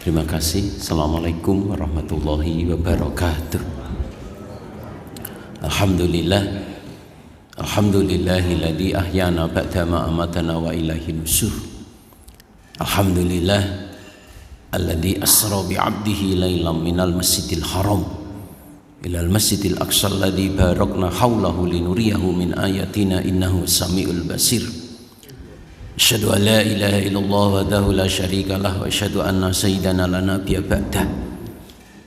Terima kasih. Assalamualaikum warahmatullahi wabarakatuh. Alhamdulillahilladzi ahyana ba'dama amatana wa ilaihin nusyur. Alhamdulillah alladzi asra bi 'abdihi lailan minal masjidil haram ilal masjidil aqsa alladzi barakna haulahu linuriyahu min ayatina innahu samiul basir. Asyhadu an la ilaha illallah wahdahu la syarika lah wa asyhadu anna sayyidana la nabiyya ba'dah.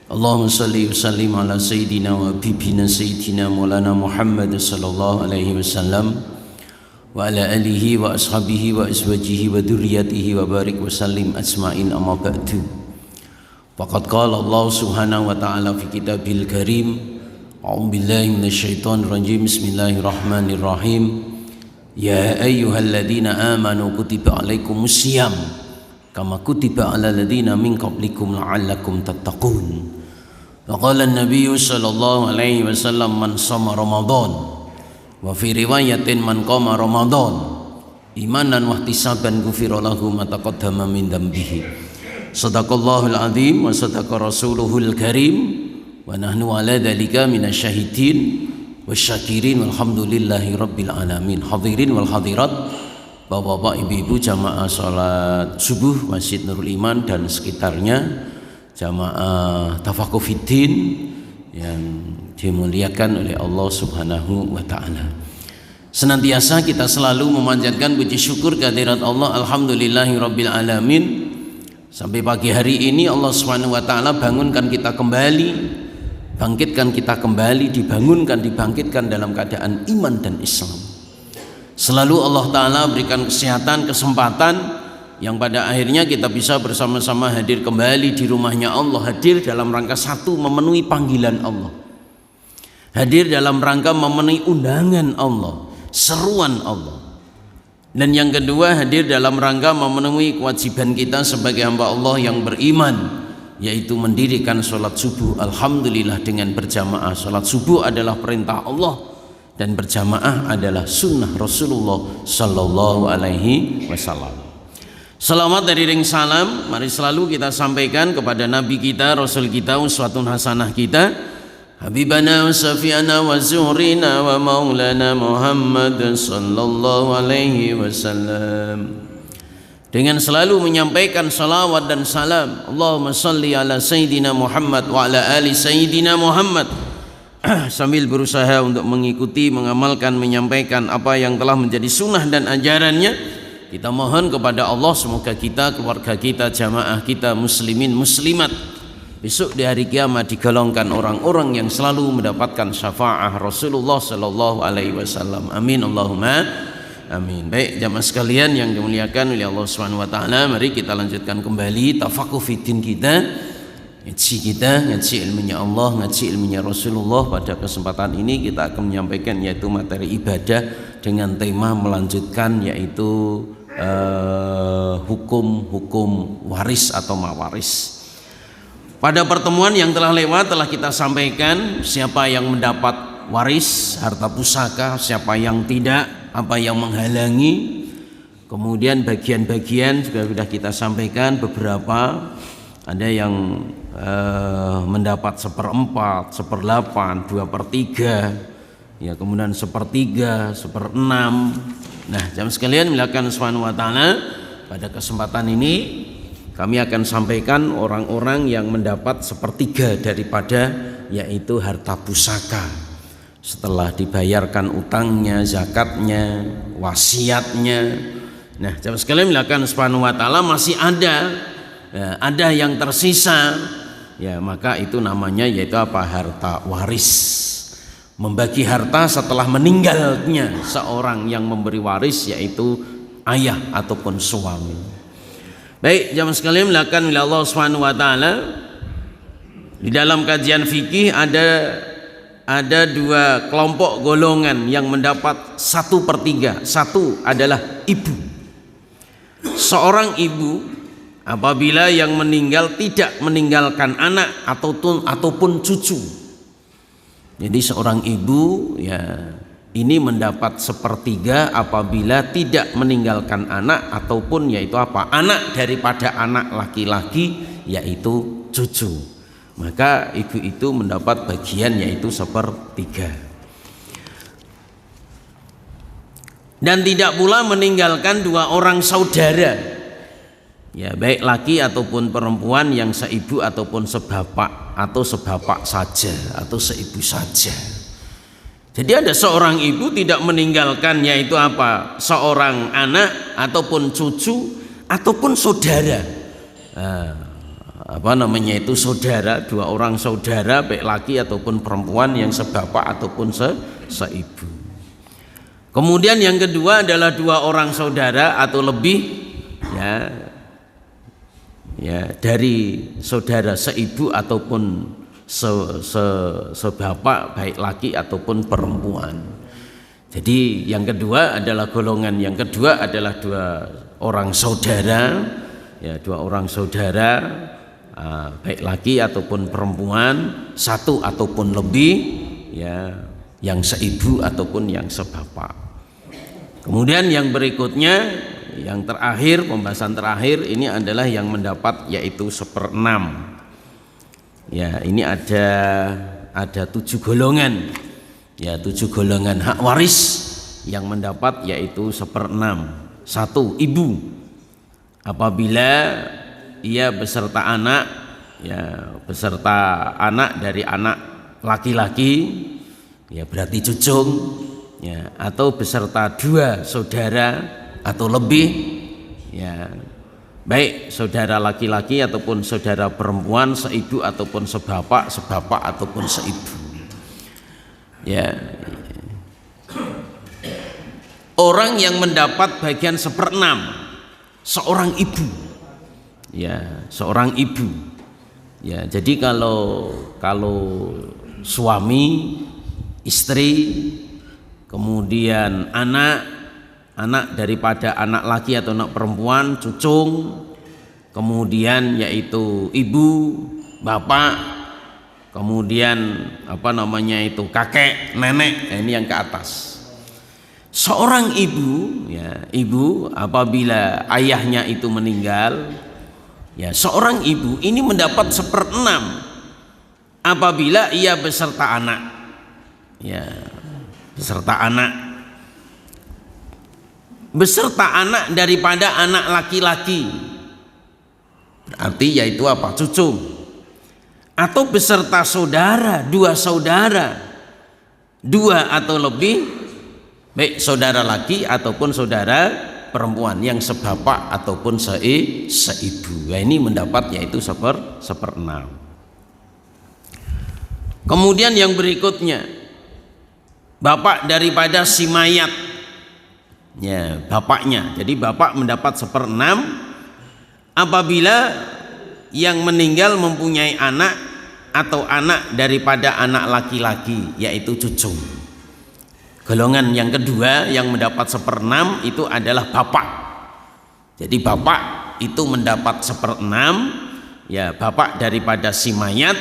Allahumma salli wa sallim ala sayyidina wa habibina sayyidina maulana Muhammad sallallahu alaihi wasallam wa ala alihi wa ashabihi wa azwajihi wa dzurriyyatihi wa barik wa sallim ajmain amma ba'du. Faqad qala Allah subhanahu wa ta'ala fi kitabil karim, a'udzu billahi minasyaitonir rajim, bismillahirrahmanirrahim. Ya ayyuhalladzina amanu kutiba alaikumus syiyam kama kutiba alal ladzina min qablikum la'allakum tattaqun. Wa qala an-nabiy sallallahu alaihi wasallam man shoma ramadan wa fi riwayatin man qama ramadan imanan wa ihtisaban ghufira lahu ma taqaddama min dambihi. Shadaqallahul azim wa sadaqa rasuluhul karim wa nahnu ala dzalika minasyahidin wasyakirin walhamdulillahi rabbil alamin. Hadirin wal hadirat, bapak-bapak, ibu-ibu, jamaah salat subuh Masjid Nurul Iman dan sekitarnya, jamaah Tafakufiddin yang dimuliakan oleh Allah subhanahu wa ta'ala. Senantiasa kita selalu memanjatkan puji syukur kehadirat Allah, alhamdulillahi rabbil alamin. Sampai pagi hari ini Allah subhanahu wa ta'ala bangunkan kita kembali, bangkitkan kita kembali, dibangkitkan dalam keadaan iman dan Islam. Selalu Allah Ta'ala berikan kesehatan, kesempatan yang pada akhirnya kita bisa bersama-sama hadir kembali di rumahnya Allah, hadir dalam rangka satu, memenuhi panggilan Allah, hadir dalam rangka memenuhi undangan Allah, seruan Allah, dan yang kedua hadir dalam rangka memenuhi kewajiban kita sebagai hamba Allah yang beriman, yaitu mendirikan sholat subuh. Alhamdulillah dengan berjamaah. Sholat subuh adalah perintah Allah dan berjamaah adalah sunnah Rasulullah sallallahu alaihi wasallam. Selamat dari ring salam mari selalu kita sampaikan kepada Nabi kita, Rasul kita, uswatun hasanah kita, Habibana wa Safiana wa Zuhrina wa Maulana Muhammad sallallahu alaihi wasallam, dengan selalu menyampaikan salawat dan salam. Allahumma salli ala Sayyidina Muhammad wa ala ali Sayyidina Muhammad, sambil berusaha untuk mengikuti, mengamalkan, menyampaikan apa yang telah menjadi sunnah dan ajarannya. Kita mohon kepada Allah semoga kita, keluarga kita, jamaah kita, muslimin, muslimat, besok di hari kiamat digolongkan orang-orang yang selalu mendapatkan syafaat Rasulullah sallallahu alaihi wasallam. Amin Allahumma amin. Baik jamaah sekalian yang dimuliakan oleh Allah Subhanahu wa taala, mari kita lanjutkan kembali tafakuh fiddin kita, ngaji ilmunya Allah, ngaji ilmunya Rasulullah. Pada kesempatan ini kita akan menyampaikan yaitu materi ibadah dengan tema melanjutkan yaitu hukum-hukum waris atau mawaris. Pada pertemuan yang telah lewat telah kita sampaikan siapa yang mendapat waris harta pusaka, siapa yang tidak, apa yang menghalangi. Kemudian bagian-bagian juga sudah kita sampaikan beberapa. Ada yang mendapat 1/4, 1/8, 2/3, ya, kemudian 1/3, 1/6. Nah, jamaah sekalian dimuliakan subhanahu wa ta'ala, pada kesempatan ini kami akan sampaikan orang-orang yang mendapat 1/3 daripada yaitu harta pusaka setelah dibayarkan utangnya, zakatnya, wasiatnya. Nah, jamaah sekalian dimuliakan subhanahu wa ta'ala, masih ada ya, ada yang tersisa, ya, maka itu namanya yaitu apa? Harta waris. Membagi harta setelah meninggalnya seorang yang memberi waris yaitu ayah ataupun suami. Baik jamaah sekalian dimuliakan oleh Allah Subhanahu wa taala, di dalam kajian fikih ada dua kelompok golongan yang mendapat 1/3. Satu adalah ibu. Seorang ibu apabila yang meninggal tidak meninggalkan anak ataupun cucu. Jadi seorang ibu ya ini mendapat sepertiga apabila tidak meninggalkan anak ataupun yaitu apa? Anak daripada anak laki-laki yaitu cucu. Maka ibu itu mendapat bagian yaitu sepertiga. Dan tidak pula meninggalkan dua orang saudara, ya baik laki ataupun perempuan yang seibu ataupun sebapak, atau sebapak saja atau seibu saja. Jadi ada seorang ibu tidak meninggalkan yaitu apa? Seorang anak ataupun cucu ataupun saudara. Apa namanya itu saudara, dua orang saudara baik laki ataupun perempuan yang sebapak ataupun seibu. Kemudian yang kedua adalah dua orang saudara atau lebih, ya dari saudara seibu ataupun sebapak baik laki ataupun perempuan. Jadi yang kedua adalah golongan yang kedua adalah dua orang saudara, ya dua orang saudara baik laki ataupun perempuan, satu ataupun lebih, ya yang seibu ataupun yang sebapak. Kemudian yang berikutnya, yang terakhir, pembahasan terakhir ini adalah yang mendapat yaitu 1/6. Ya, ini ada 7 golongan. Ya, 7 golongan hak waris yang mendapat yaitu 1/6. 1. Ibu. Apabila ia beserta anak, ya beserta anak dari anak laki-laki, ya berarti cucung, ya atau beserta dua saudara atau lebih, ya baik saudara laki-laki ataupun saudara perempuan, seibu ataupun sebapak ataupun seibu. Ya, orang yang mendapat bagian 1/6 seorang ibu, ya seorang ibu. Ya, jadi kalau suami, istri, kemudian anak daripada anak laki atau anak perempuan, cucung, kemudian yaitu ibu, bapak, kemudian apa namanya itu kakek, nenek, ini yang ke atas. Seorang ibu, ya ibu apabila ayahnya itu meninggal, ya seorang ibu ini mendapat 1/6 apabila ia beserta anak, ya beserta anak daripada anak laki-laki, berarti yaitu apa? Cucu. Atau beserta saudara, dua atau lebih, baik saudara laki ataupun saudara perempuan yang sebapak ataupun seibu. Nah, ini mendapat yaitu 1/6. Kemudian yang berikutnya, bapak daripada si mayat, ya bapaknya. Jadi bapak mendapat 1/6 apabila yang meninggal mempunyai anak atau anak daripada anak laki-laki, yaitu cucu. Golongan yang kedua yang mendapat 1/6 itu adalah bapak. Jadi bapak itu mendapat 1/6, ya bapak daripada si mayat,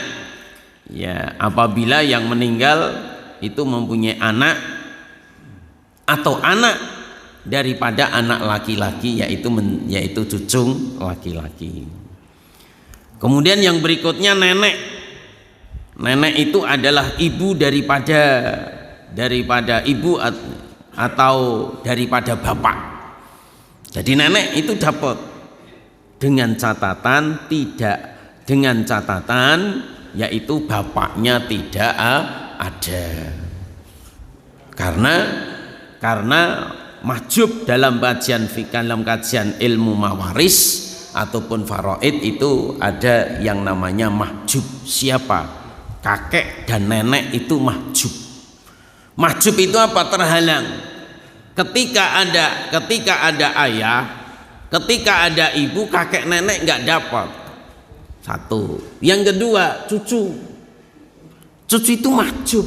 ya apabila yang meninggal itu mempunyai anak atau anak daripada anak laki-laki, yaitu cucung laki-laki. Kemudian yang berikutnya nenek. Nenek itu adalah ibu daripada ibu atau daripada bapak. Jadi nenek itu dapat dengan catatan yaitu bapaknya tidak ada. Karena mahjub dalam kajian ilmu mawaris ataupun faraid itu ada yang namanya mahjub. Siapa? Kakek dan nenek itu mahjub. Mahjub itu apa? Terhalang. Ketika ada ayah, ketika ada ibu, kakek nenek nggak dapat. Satu. Yang kedua, cucu. Cucu itu mahjub.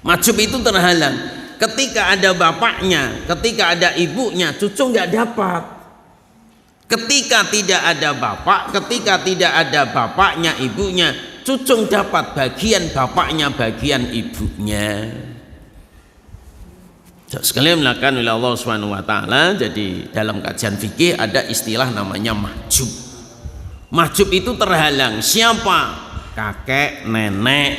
Mahjub itu terhalang. Ketika ada bapaknya, ketika ada ibunya, cucu nggak dapat. Ketika tidak ada bapak, ketika tidak ada bapaknya, ibunya, cucu dapat bagian bapaknya, bagian ibunya. Sekalian melakukan oleh Allah Subhanahu wa taala. Jadi dalam kajian fikih ada istilah namanya mahjub. Mahjub itu terhalang. Siapa? Kakek, nenek,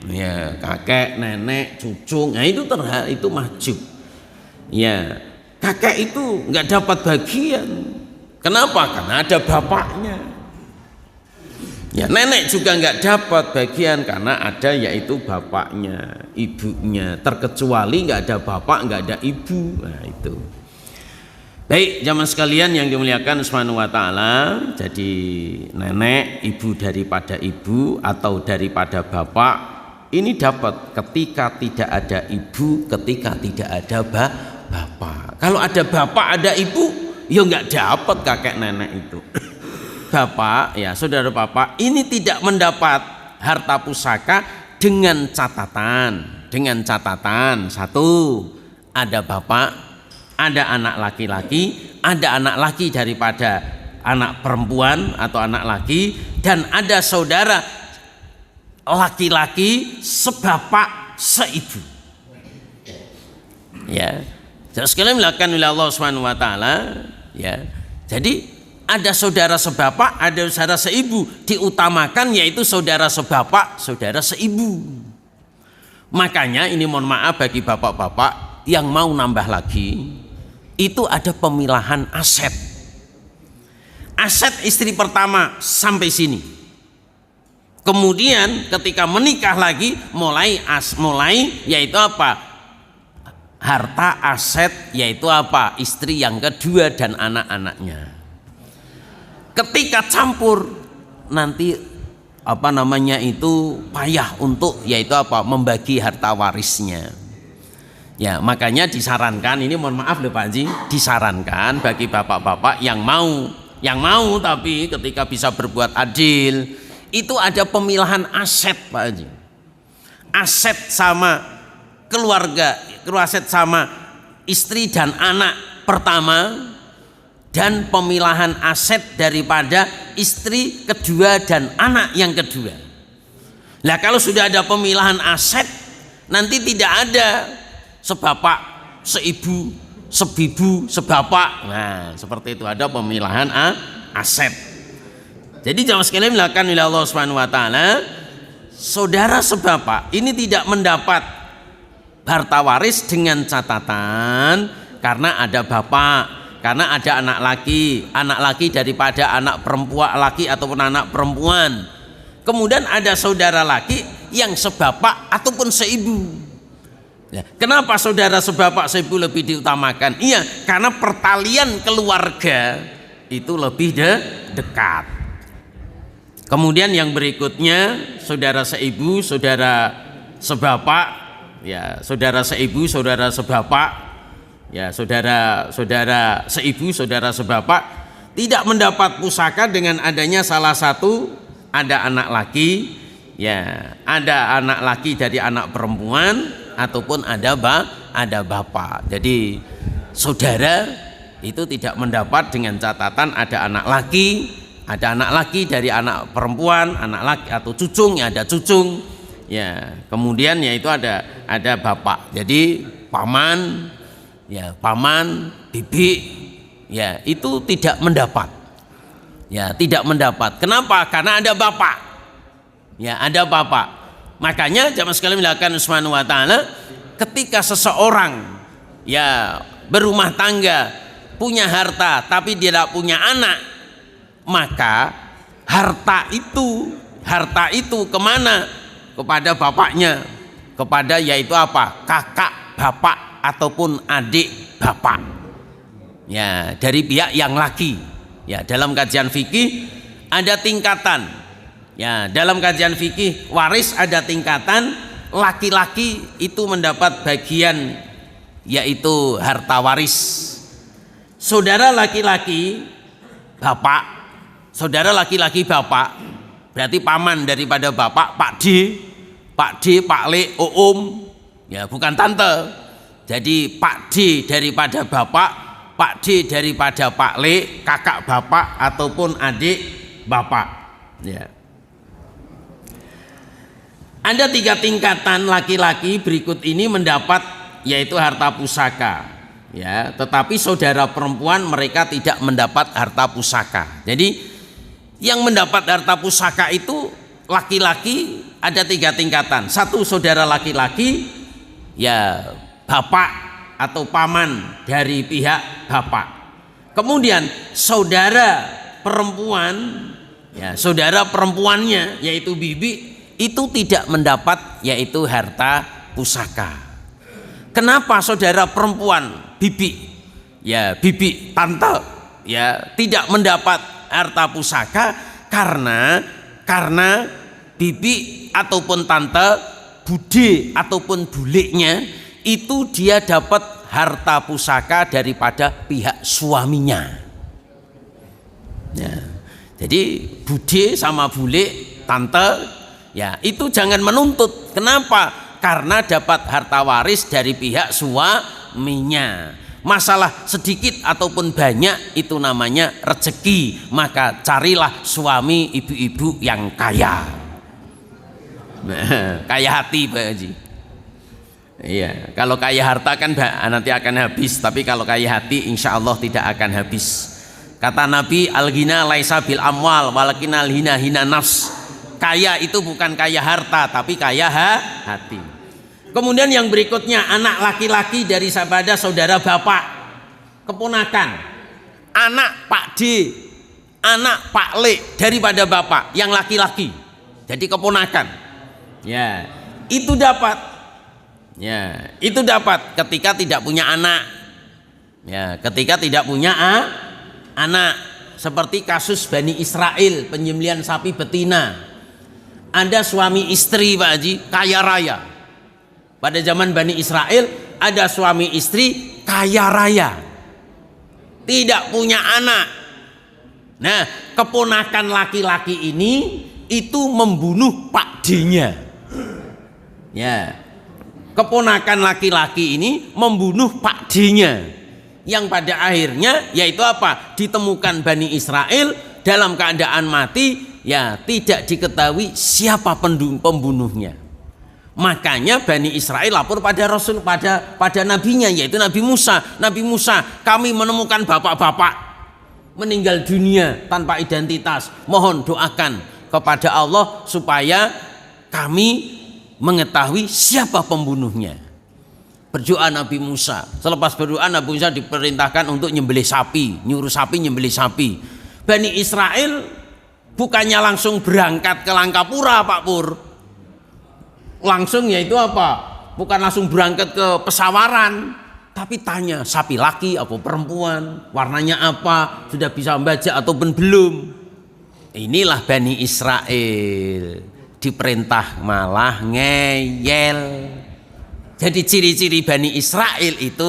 ya, kakek, nenek, cucu. Nah, itu mahjub. Ya, kakek itu nggak dapat bagian. Kenapa? Karena ada bapaknya. Ya, nenek juga nggak dapat bagian karena ada yaitu bapaknya, ibunya. Terkecuali nggak ada bapak, nggak ada ibu. Nah, itu. Baik, jamaah sekalian yang dimuliakan Subhanahu wa taala. Jadi nenek, ibu daripada ibu atau daripada bapak ini dapat ketika tidak ada ibu, ketika tidak ada bapak. Kalau ada bapak, ada ibu, ya nggak dapat kakek nenek itu. Bapak, ya saudara bapak, ini tidak mendapat harta pusaka dengan catatan satu, ada bapak, ada anak laki-laki, ada anak laki daripada anak perempuan atau anak laki, dan ada saudara laki-laki sebapak seibu. Ya, sekalian melakukan oleh Allah Subhanahu wa taala. Ya, jadi ada saudara sebapak, ada saudara seibu, diutamakan yaitu saudara sebapak, saudara seibu. Makanya ini mohon maaf bagi bapak-bapak yang mau nambah lagi, itu ada pemilahan aset. Aset istri pertama sampai sini. Kemudian ketika menikah lagi mulai yaitu apa? Harta aset yaitu apa? Istri yang kedua dan anak-anaknya. Ketika campur nanti apa namanya itu payah untuk yaitu apa? Membagi harta warisnya. Ya, makanya disarankan, ini mohon maaf loh Pak Haji, disarankan bagi bapak-bapak yang mau tapi ketika bisa berbuat adil, itu ada pemilahan aset Pak Haji. Aset sama keluarga, aset sama istri dan anak pertama, dan pemilahan aset daripada istri kedua dan anak yang kedua. Nah, kalau sudah ada pemilahan aset, nanti tidak ada sebapak, seibu, sebibu, sebapak. Nah, seperti itu, ada pemilahan aset. Jadi jamaah sekalian melakukan oleh Allah Subhanahu wa taala, saudara sebapak ini tidak mendapat harta waris dengan catatan karena ada bapak, karena ada anak laki daripada anak perempuan laki ataupun anak perempuan. Kemudian ada saudara laki yang sebapak ataupun seibu. Ya, kenapa saudara sebapak seibu lebih diutamakan? Iya, karena pertalian keluarga itu lebih dekat. Kemudian yang berikutnya saudara seibu, saudara sebapak, ya saudara seibu, saudara sebapak. Ya, saudara seibu, saudara sebapak tidak mendapat pusaka dengan adanya salah satu ada anak laki, ya, ada anak laki dari anak perempuan ataupun ada bapak. Jadi saudara itu tidak mendapat dengan catatan ada anak laki dari anak perempuan, anak laki atau cucung, ya ada cucung. Ya, kemudian yaitu ada bapak. Jadi paman, ya paman, bibi, ya itu tidak mendapat. Ya, tidak mendapat. Kenapa? Karena ada bapak. Ya, ada bapak. Makanya jamaah sekalian melakukan Subhanahu wa taala, ketika seseorang ya berumah tangga, punya harta tapi dia tidak punya anak, maka harta itu kemana? Kepada bapaknya, kepada yaitu apa? Kakak bapak ataupun adik bapak, ya dari pihak yang laki. Ya, dalam kajian fikih ada tingkatan. Ya, dalam kajian fikih waris ada tingkatan. Laki-laki itu mendapat bagian yaitu harta waris. Saudara laki-laki bapak, saudara laki-laki bapak berarti paman daripada bapak, Pak D, Pak Le, Om, ya bukan tante. Jadi Pak D daripada bapak, Pak D daripada Pak Le, kakak bapak ataupun adik bapak. Ya. Ada 3 tingkatan laki-laki berikut ini mendapat yaitu harta pusaka. Ya, tetapi saudara perempuan mereka tidak mendapat harta pusaka. Jadi yang mendapat harta pusaka itu laki-laki ada 3 tingkatan. Satu, saudara laki-laki, ya bapak atau paman dari pihak bapak. Kemudian saudara perempuan, ya saudara perempuannya yaitu bibi itu tidak mendapat yaitu harta pusaka. Kenapa saudara perempuan bibi, ya bibi tante, ya tidak mendapat harta pusaka? Karena bibi ataupun tante, bude ataupun buliknya itu dia dapat harta pusaka daripada pihak suaminya. Ya, jadi bude sama bulik, tante, ya itu jangan menuntut. Kenapa? Karena dapat harta waris dari pihak suaminya. Masalah sedikit ataupun banyak itu namanya rezeki, maka carilah suami ibu-ibu yang kaya. Kaya hati Pak Haji. Iya, kalau kaya harta kan nanti akan habis, tapi kalau kaya hati insya Allah tidak akan habis. Kata Nabi, al-ghina laisa bil amwal walakinal hina hina nafs. Kaya itu bukan kaya harta tapi kaya hati. Kemudian yang berikutnya, anak laki-laki dari saudara bapak, keponakan, anak Pak D, anak Pak Le daripada bapak yang laki-laki, jadi keponakan. Ya, itu dapat. Ya, itu dapat ketika tidak punya anak. Ya, ketika tidak punya anak, seperti kasus Bani Israel penyembelihan sapi betina. Ada suami istri Pak Haji kaya raya. Pada zaman Bani Israel ada suami istri kaya raya, tidak punya anak. Nah, keponakan laki-laki ini itu membunuh Pak D-nya. Ya, keponakan laki-laki ini membunuh Pak D-nya, yang pada akhirnya yaitu apa? Ditemukan Bani Israel dalam keadaan mati, ya tidak diketahui siapa pembunuhnya. Makanya Bani Israel lapor pada Rasul, pada nabinya yaitu Nabi Musa. Nabi Musa, kami menemukan bapak-bapak meninggal dunia tanpa identitas. Mohon doakan kepada Allah supaya kami mengetahui siapa pembunuhnya. Berdoa Nabi Musa. Selepas berdoa Nabi Musa diperintahkan untuk nyembelih sapi, nyuruh sapi nyembelih sapi. Bani Israel bukannya langsung berangkat ke Langkapura Pak Pur. Langsung yaitu apa? Bukan langsung berangkat ke pesawaran, tapi tanya sapi laki atau perempuan, warnanya apa, sudah bisa membaca ataupun belum. Inilah Bani Israel, diperintah malah ngeyel. Jadi ciri-ciri Bani Israel itu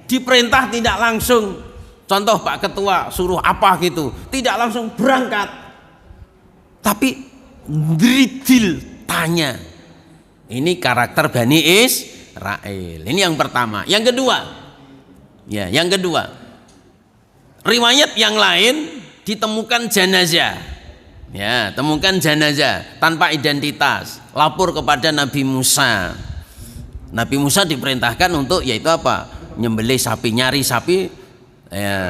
diperintah tidak langsung. Contoh Pak Ketua suruh apa gitu, tidak langsung berangkat, tapi dridil tanya. Ini karakter Bani Israel. Ini yang pertama. Yang kedua, ya, yang kedua, riwayat yang lain ditemukan jenazah. Ya, temukan jenazah tanpa identitas. Lapor kepada Nabi Musa. Nabi Musa diperintahkan untuk yaitu apa? Nyembelih sapi, nyari sapi. Ya,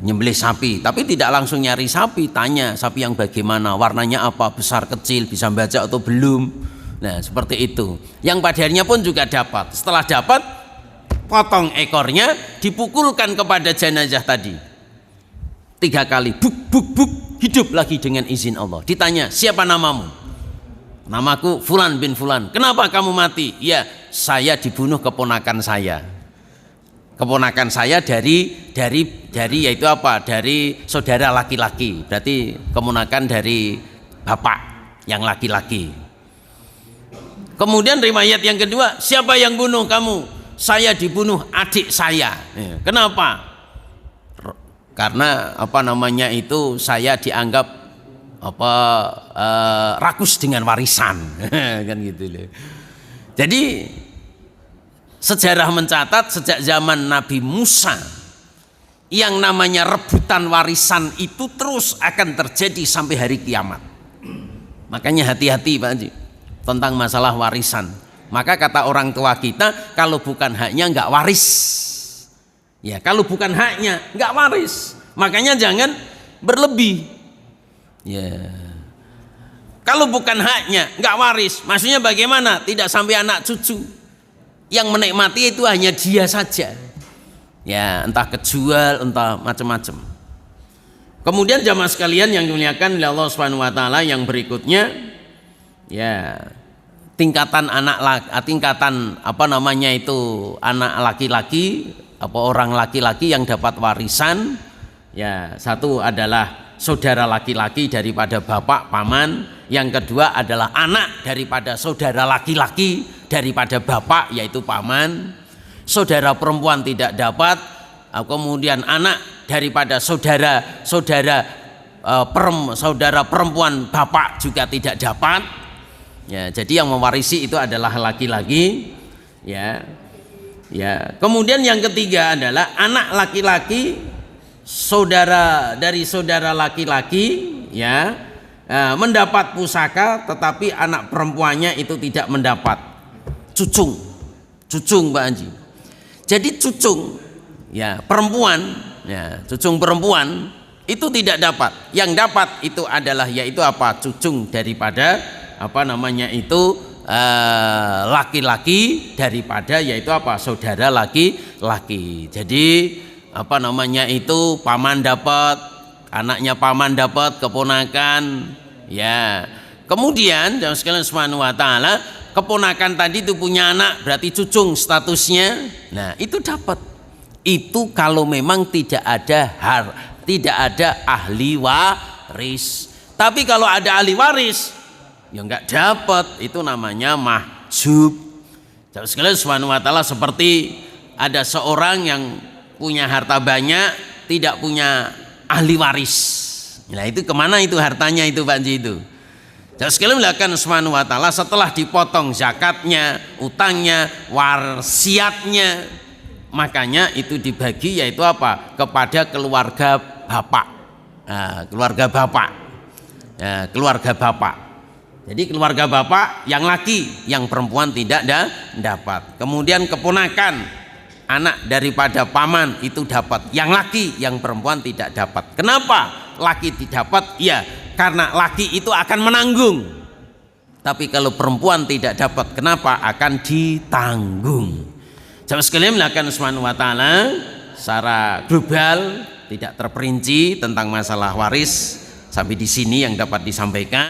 nyembelih sapi, tapi tidak langsung nyari sapi, tanya sapi yang bagaimana, warnanya apa, besar kecil, bisa baca atau belum. Nah seperti itu. Yang pada akhirnya pun juga dapat. Setelah dapat, potong ekornya, dipukulkan kepada jenazah tadi 3 kali, buk buk buk, hidup lagi dengan izin Allah. Ditanya, siapa namamu? Namaku Fulan bin Fulan. Kenapa kamu mati? Ya, saya dibunuh keponakan saya. Keponakan saya dari yaitu apa? Dari saudara laki-laki. Berarti keponakan dari bapak yang laki-laki. Kemudian riwayat yang kedua, siapa yang bunuh kamu? Saya dibunuh adik saya. Kenapa? Karena apa namanya itu saya dianggap rakus dengan warisan. Kan gitu loh. Jadi sejarah mencatat sejak zaman Nabi Musa yang namanya rebutan warisan itu terus akan terjadi sampai hari kiamat. Makanya hati-hati Pak Haji tentang masalah warisan. Maka kata orang tua kita, kalau bukan haknya nggak waris. Ya, kalau bukan haknya nggak waris. Makanya jangan berlebih. Ya. Kalau bukan haknya nggak waris. Maksudnya bagaimana? Tidak sampai anak cucu. Yang menikmati itu hanya dia saja. Ya, entah kejual, entah macam-macam. Kemudian jamaah sekalian yang dimuliakan oleh Allah Subhanahu wa taala, yang berikutnya, ya, tingkatan anak tingkatan anak laki-laki, orang laki-laki yang dapat warisan. Ya, satu adalah saudara laki-laki daripada bapak paman, yang kedua adalah anak daripada saudara laki-laki daripada bapak yaitu paman, saudara perempuan tidak dapat, kemudian anak daripada saudara perempuan bapak juga tidak dapat. Ya, jadi yang mewarisi itu adalah laki-laki. Ya. Ya. Kemudian yang ketiga adalah anak laki-laki saudara laki-laki, ya, mendapat pusaka, tetapi anak perempuannya itu tidak mendapat. Cucung Mbak Anji. Jadi cucung, ya, perempuan, ya, cucung perempuan itu tidak dapat. Yang dapat itu adalah yaitu apa? Cucung daripada laki-laki daripada yaitu apa? Saudara laki-laki. Jadi paman dapat, anaknya paman dapat, keponakan, ya. Kemudian jamaah sekalian subhanahu wa taala, keponakan tadi itu punya anak, berarti cucung statusnya. Nah, itu dapat. Itu kalau memang tidak ada ahli waris. Tapi kalau ada ahli waris, ya enggak dapat. Itu namanya mahjub. Jamaah sekalian subhanahu wa taala, seperti ada seorang yang punya harta banyak, tidak punya ahli waris. Nah, itu kemana itu hartanya itu Pak Haji itu? Jadi sekalian melakukan subhanahu wa ta'ala, setelah dipotong zakatnya, utangnya, wasiatnya, makanya itu dibagi yaitu apa? Kepada keluarga bapak. Nah, keluarga bapak. Nah, keluarga bapak. Jadi keluarga bapak yang laki, yang perempuan tidak dapat. Kemudian keponakan, anak daripada paman itu dapat, yang laki, yang perempuan tidak dapat. Kenapa laki tidak dapat? Ya, karena laki itu akan menanggung. Tapi kalau perempuan tidak dapat, kenapa? Akan ditanggung. Jamaah sekalian melakukan subhanahu wa ta'ala secara global, tidak terperinci tentang masalah waris. Sampai di sini yang dapat disampaikan.